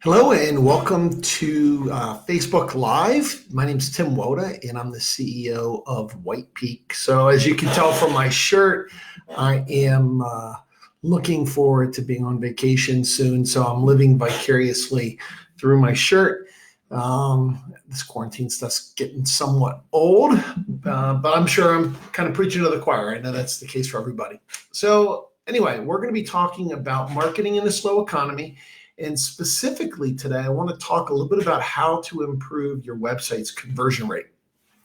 Hello and welcome to Facebook Live. My name is Tim Woda and I'm the CEO of White Peak. So as you can tell from my shirt, I am looking forward to being on vacation soon. So I'm living vicariously through my shirt. This quarantine stuff's getting somewhat old, but I'm sure I'm kind of preaching to the choir. I know that's the case for everybody. So anyway, we're going to be talking about marketing in a slow economy. And specifically today, I want to talk a little bit about how to improve your website's conversion rate.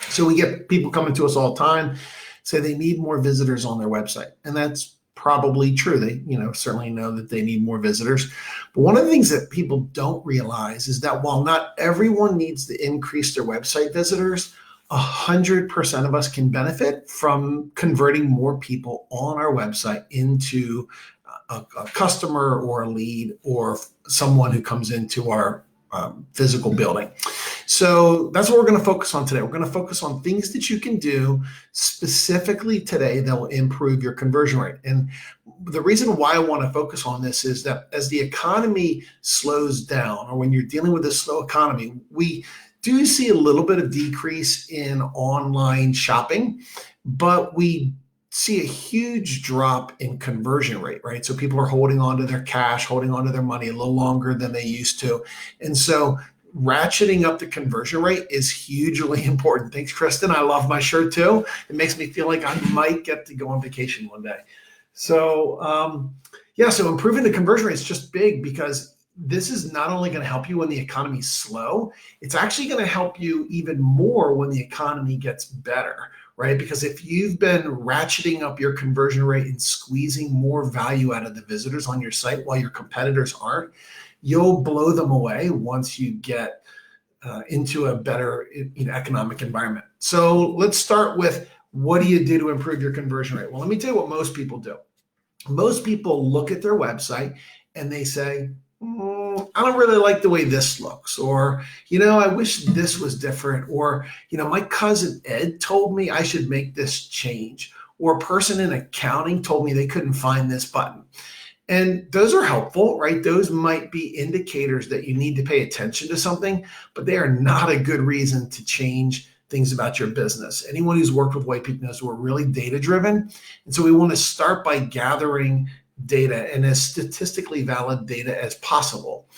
So we get people coming to us all the time, say they need more visitors on their website. And that's probably true. They, certainly know that they need more visitors. But one of the things that people don't realize is that while not everyone needs to increase their website visitors, 100% of us can benefit from converting more people on our website into a customer or a lead or someone who comes into our physical building. So that's what we're going to focus on today. We're going to focus on things that you can do specifically today that will improve your conversion rate. And the reason why I want to focus on this is that as the economy slows down, or when you're dealing with a slow economy, we do see a little bit of decrease in online shopping, but we see a huge drop in conversion rate, right? So people are holding on to their cash, holding on to their money a little longer than they used to. And so ratcheting up the conversion rate is hugely important. Thanks, Kristen. I love my shirt too. It makes me feel like I might get to go on vacation one day. So so improving the conversion rate is just big because this is not only going to help you when the economy's slow, it's actually going to help you even more when the economy gets better, right? Because if you've been ratcheting up your conversion rate and squeezing more value out of the visitors on your site while your competitors aren't, you'll blow them away once you get into a better economic environment. So let's start with, what do you do to improve your conversion rate? Well, let me tell you what most people do. Most people look at their website and they say, I don't really like the way this looks, or, I wish this was different, or, my cousin Ed told me I should make this change, or a person in accounting told me they couldn't find this button. And those are helpful, right? Those might be indicators that you need to pay attention to something, but they are not a good reason to change things about your business. Anyone who's worked with White Peak knows we're really data driven. And so we want to start by gathering data and as statistically valid data as possible.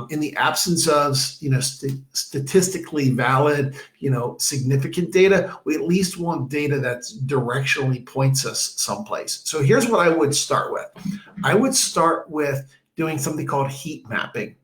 In the absence of statistically valid, significant data, we at least want data that's directionally points us someplace. So here's what I would start with. I would start with doing something called heat mapping.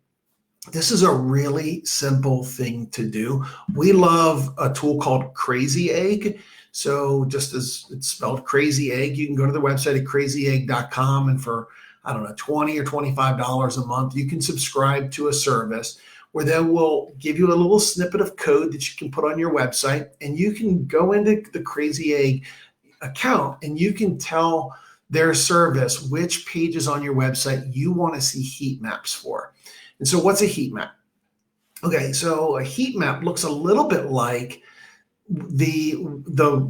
This is a really simple thing to do. We love a tool called Crazy Egg. So just as it's spelled Crazy Egg, you can go to the website at crazyegg.com, and for, $20 or $25 a month, you can subscribe to a service where they will give you a little snippet of code that you can put on your website, and you can go into the Crazy Egg account and you can tell their service which pages on your website you want to see heat maps for. And so what's a heat map? Okay, so a heat map looks a little bit like the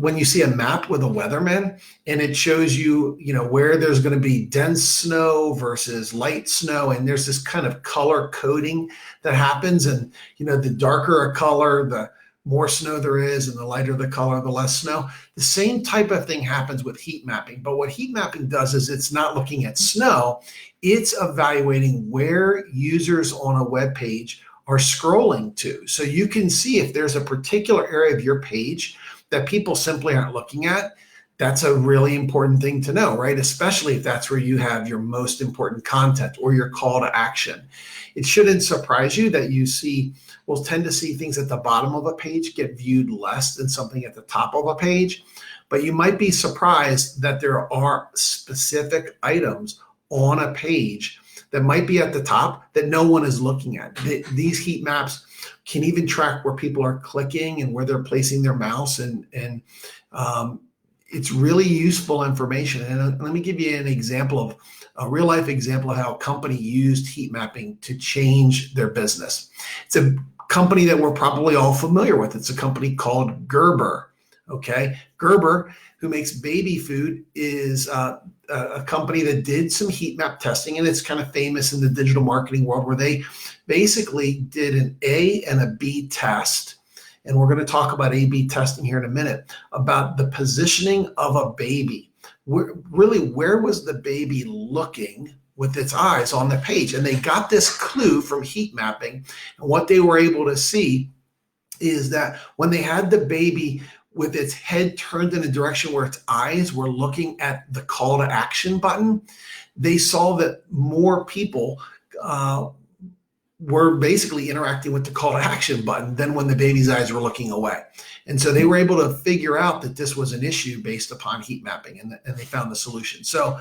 when you see a map with a weatherman and it shows you, where there's going to be dense snow versus light snow, and there's this kind of color coding that happens, and the darker a color, the more snow there is, and the lighter the color, the less snow. The same type of thing happens with heat mapping, but what heat mapping does is it's not looking at snow, it's evaluating where users on a web page are scrolling to. So you can see if there's a particular area of your page that people simply aren't looking at. That's a really important thing to know, right? Especially if that's where you have your most important content or your call to action. It shouldn't surprise you that we'll tend to see things at the bottom of a page get viewed less than something at the top of a page. But you might be surprised that there are specific items on a page that might be at the top that no one is looking at. These heat maps can even track where people are clicking and where they're placing their mouse, and it's really useful information. And let me give you a real life example of how a company used heat mapping to change their business. It's a company that we're probably all familiar with. It's a company called Gerber. Okay, Gerber, who makes baby food, is a company that did some heat map testing, and it's kind of famous in the digital marketing world, where they basically did an A and a B test. And we're going to talk about A/B testing here in a minute, about the positioning of a baby. Where was the baby looking with its eyes on the page? And they got this clue from heat mapping. And what they were able to see is that when they had the baby with its head turned in a direction where its eyes were looking at the call to action button, they saw that more people were basically interacting with the call to action button than when the baby's eyes were looking away. And so they were able to figure out that this was an issue based upon heat mapping, and they found the solution. So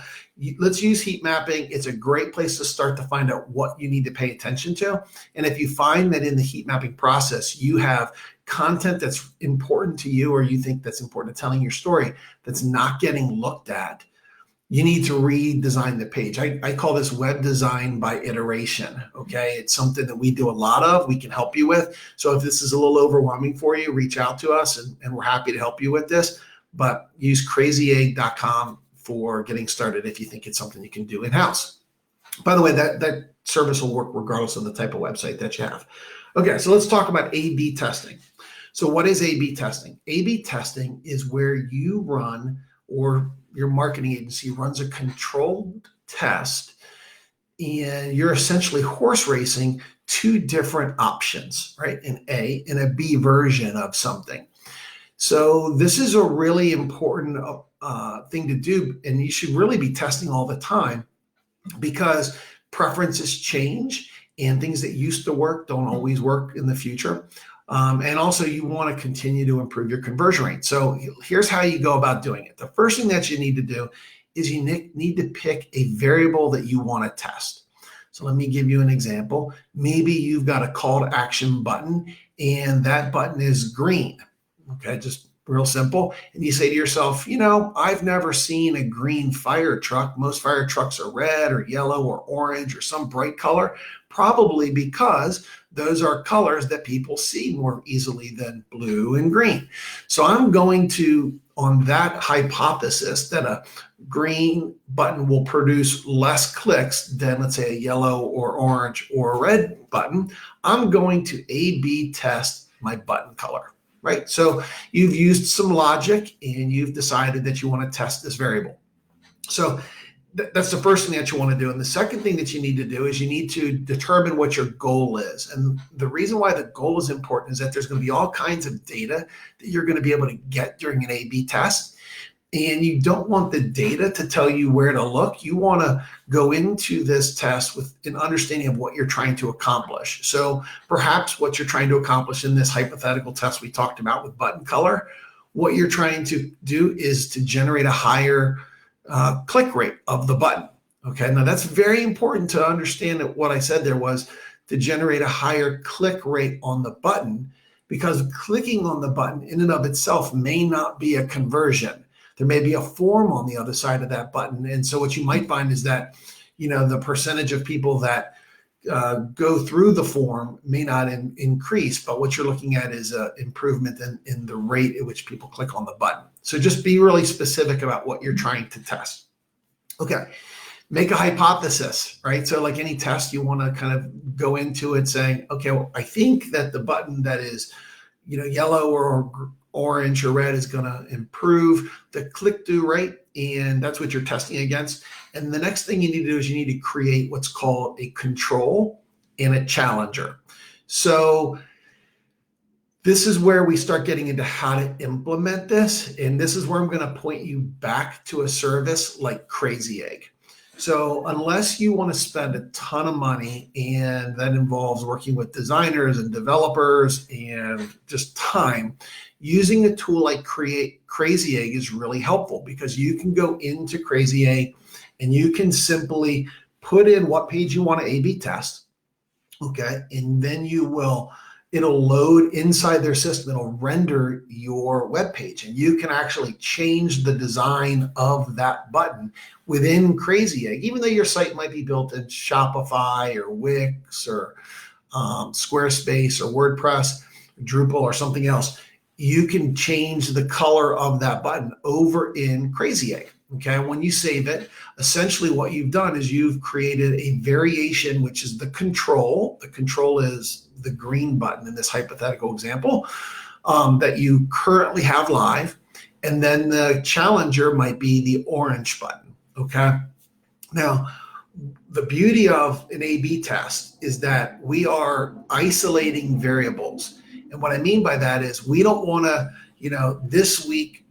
let's use heat mapping. It's a great place to start to find out what you need to pay attention to. And if you find that in the heat mapping process, you have content that's important to you, or you think that's important to telling your story, that's not getting looked at, you need to redesign the page. I call this web design by iteration, okay? It's something that we do a lot of, we can help you with. So if this is a little overwhelming for you, reach out to us, and we're happy to help you with this. But use crazyegg.com for getting started if you think it's something you can do in-house. By the way, that service will work regardless of the type of website that you have. Okay, so let's talk about A/B testing. So what is A/B testing? A/B testing is where you run, or your marketing agency runs, a controlled test, and you're essentially horse racing two different options, right? An A and a B version of something. So this is a really important thing to do, and you should really be testing all the time, because preferences change and things that used to work don't always work in the future. And also, you want to continue to improve your conversion rate. So here's how you go about doing it. The first thing that you need to do is you need to pick a variable that you want to test. So let me give you an example. Maybe you've got a call to action button, and that button is green. Okay, just real simple. And you say to yourself, I've never seen a green fire truck. Most fire trucks are red or yellow or orange or some bright color, probably because those are colors that people see more easily than blue and green. So I'm going to, on that hypothesis that a green button will produce less clicks than, let's say, a yellow or orange or a red button, I'm going to A/B test my button color, right? So you've used some logic and you've decided that you want to test this variable. So that's the first thing that you want to do. And the second thing that you need to do is you need to determine what your goal is. And the reason why the goal is important is that there's going to be all kinds of data that you're going to be able to get during an A/B test. And you don't want the data to tell you where to look. You want to go into this test with an understanding of what you're trying to accomplish. So perhaps what you're trying to accomplish in this hypothetical test we talked about with button color, what you're trying to do is to generate a higher click rate of the button. Okay, now that's very important to understand that what I said there was to generate a higher click rate on the button, because clicking on the button in and of itself may not be a conversion. There may be a form on the other side of that button. And so what you might find is that, the percentage of people that go through the form may not increase, but what you're looking at is an improvement in the rate at which people click on the button. So just be really specific about what you're trying to test. Okay, make a hypothesis, right? So like any test, you want to kind of go into it saying, okay, well, I think that the button that is, yellow or orange or red is going to improve the click-through rate, and that's what you're testing against. And the next thing you need to do is you need to create what's called a control and a challenger. So this is where we start getting into how to implement this, and this is where I'm going to point you back to a service like Crazy Egg. So unless you want to spend a ton of money, and that involves working with designers and developers and just time, using a tool like Crazy Egg is really helpful, because you can go into Crazy Egg and you can simply put in what page you want to A/B test, okay? And then it'll load inside their system. It'll render your web page, and you can actually change the design of that button within Crazy Egg, even though your site might be built in Shopify or Wix or Squarespace or WordPress, Drupal or something else. you can change the color of that button over in Crazy Egg. Okay, when you save it, essentially what you've done is you've created a variation, which is the control. The control is the green button in this hypothetical example that you currently have live. And then the challenger might be the orange button. Okay, now the beauty of an A/B test is that we are isolating variables. And what I mean by that is we don't want to, this week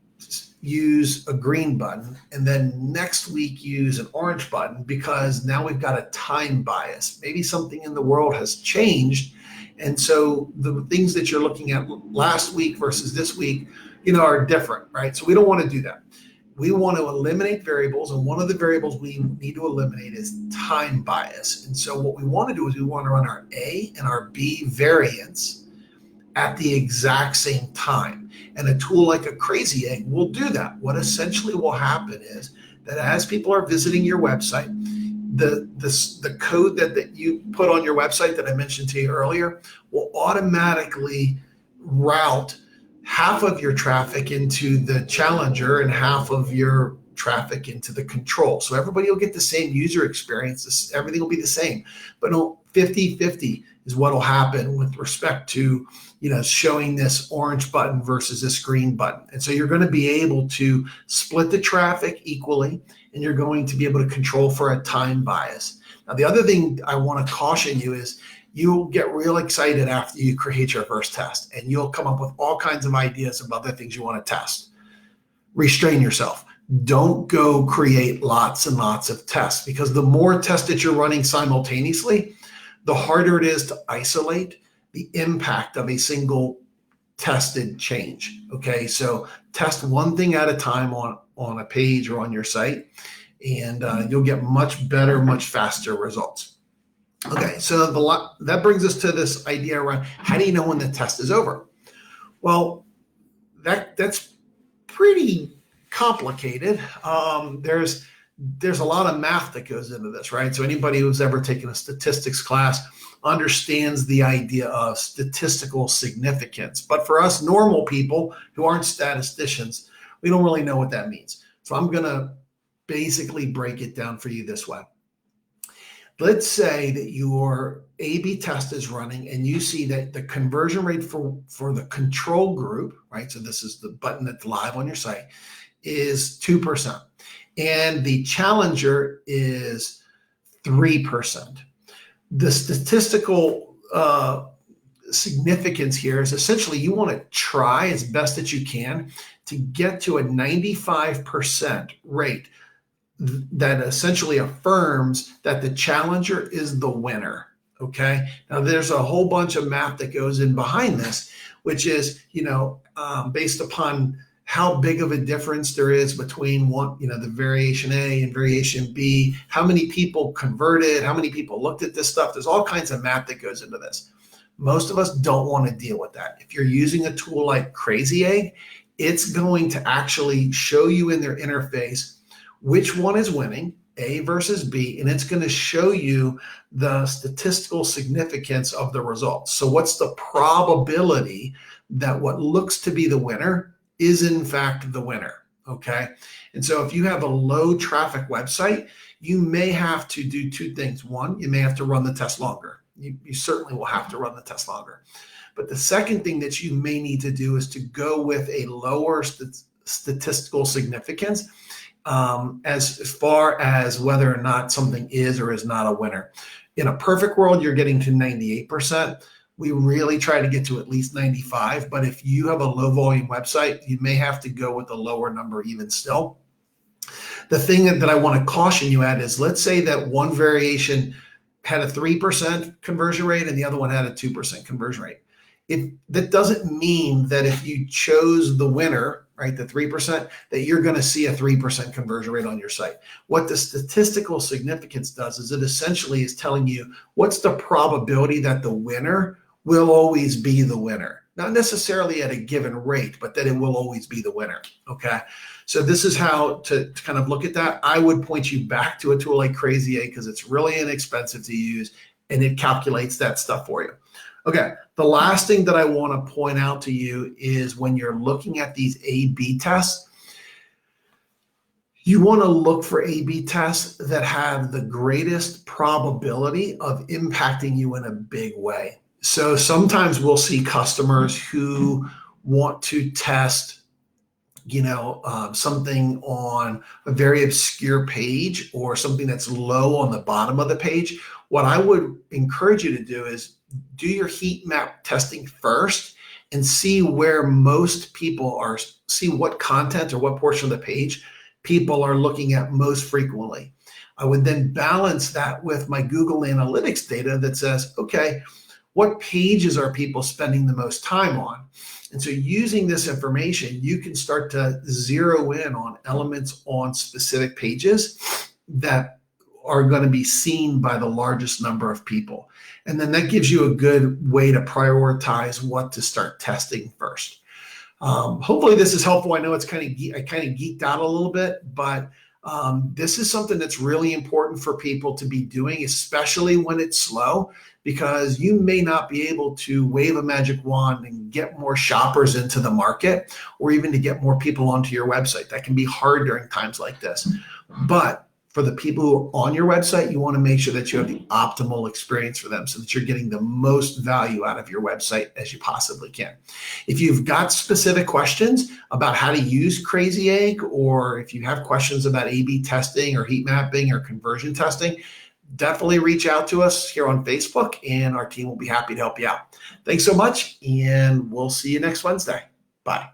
use a green button and then next week use an orange button, because now we've got a time bias. Maybe something in the world has changed. And so the things that you're looking at last week versus this week, are different, right? So we don't want to do that. We want to eliminate variables, and one of the variables we need to eliminate is time bias. And so what we want to do is we want to run our A and our B variants at the exact same time. And a tool like a Crazy Egg will do that. What essentially will happen is that as people are visiting your website, the code that you put on your website that I mentioned to you earlier will automatically route half of your traffic into the challenger and half of your traffic into the control. So everybody will get the same user experience. Everything will be the same. But 50-50 is what will happen with respect to showing this orange button versus this green button. And so you're going to be able to split the traffic equally, and you're going to be able to control for a time bias. Now, the other thing I want to caution you is you'll get real excited after you create your first test, and you'll come up with all kinds of ideas of other things you want to test. Restrain yourself. Don't go create lots and lots of tests, because the more tests that you're running simultaneously, the harder it is to isolate the impact of a single tested change. Okay, so test one thing at a time on a page or on your site, and you'll get much better, much faster results. Okay, so that brings us to this idea around how do you know when the test is over? Well, that's pretty complicated. There's a lot of math that goes into this, right? So anybody who's ever taken a statistics class understands the idea of statistical significance. But for us normal people who aren't statisticians, we don't really know what that means. So I'm going to basically break it down for you this way. Let's say that your A/B test is running and you see that the conversion rate for the control group, right? So this is the button that's live on your site, is 2%. And the challenger is 3%. The statistical significance here is essentially you want to try as best that you can to get to a 95% rate that essentially affirms that the challenger is the winner. Okay. Now there's a whole bunch of math that goes in behind this, which is, based upon how big of a difference there is between the variation A and variation B, how many people converted, how many people looked at this stuff. There's all kinds of math that goes into this. Most of us don't want to deal with that. If you're using a tool like Crazy Egg, it's going to actually show you in their interface which one is winning, A versus B, and it's going to show you the statistical significance of the results. So what's the probability that what looks to be the winner is in fact the winner, okay? And so if you have a low traffic website, you may have to do two things. One, you may have to run the test longer. You certainly will have to run the test longer. But the second thing that you may need to do is to go with a lower statistical significance as far as whether or not something is or is not a winner. In a perfect world, you're getting to 98%. We really try to get to at least 95, but if you have a low volume website, you may have to go with a lower number even still. The thing that I want to caution you at is, let's say that one variation had a 3% conversion rate and the other one had a 2% conversion rate. That doesn't mean that if you chose the winner, right, the 3%, that you're going to see a 3% conversion rate on your site. What the statistical significance does is it essentially is telling you what's the probability that the winner will always be the winner. Not necessarily at a given rate, but that it will always be the winner, okay? So this is how to kind of look at that. I would point you back to a tool like Crazy Egg because it's really inexpensive to use and it calculates that stuff for you. Okay. The last thing that I want to point out to you is when you're looking at these A/B tests, you want to look for A/B tests that have the greatest probability of impacting you in a big way. So sometimes we'll see customers who want to test, something on a very obscure page or something that's low on the bottom of the page. What I would encourage you to do is do your heat map testing first and see where most people are, see what content or what portion of the page people are looking at most frequently. I would then balance that with my Google Analytics data that says, okay, what pages are people spending the most time on? And so using this information, you can start to zero in on elements on specific pages that are going to be seen by the largest number of people. And then that gives you a good way to prioritize what to start testing first. Hopefully this is helpful. I know I kind of geeked out a little bit, but this is something that's really important for people to be doing, especially when it's slow, because you may not be able to wave a magic wand and get more shoppers into the market or even to get more people onto your website. That can be hard during times like this. But for the people who are on your website, you want to make sure that you have the optimal experience for them so that you're getting the most value out of your website as you possibly can. If you've got specific questions about how to use Crazy Egg, or if you have questions about A/B testing or heat mapping or conversion testing, definitely reach out to us here on Facebook and our team will be happy to help you out. Thanks so much, and we'll see you next Wednesday. Bye.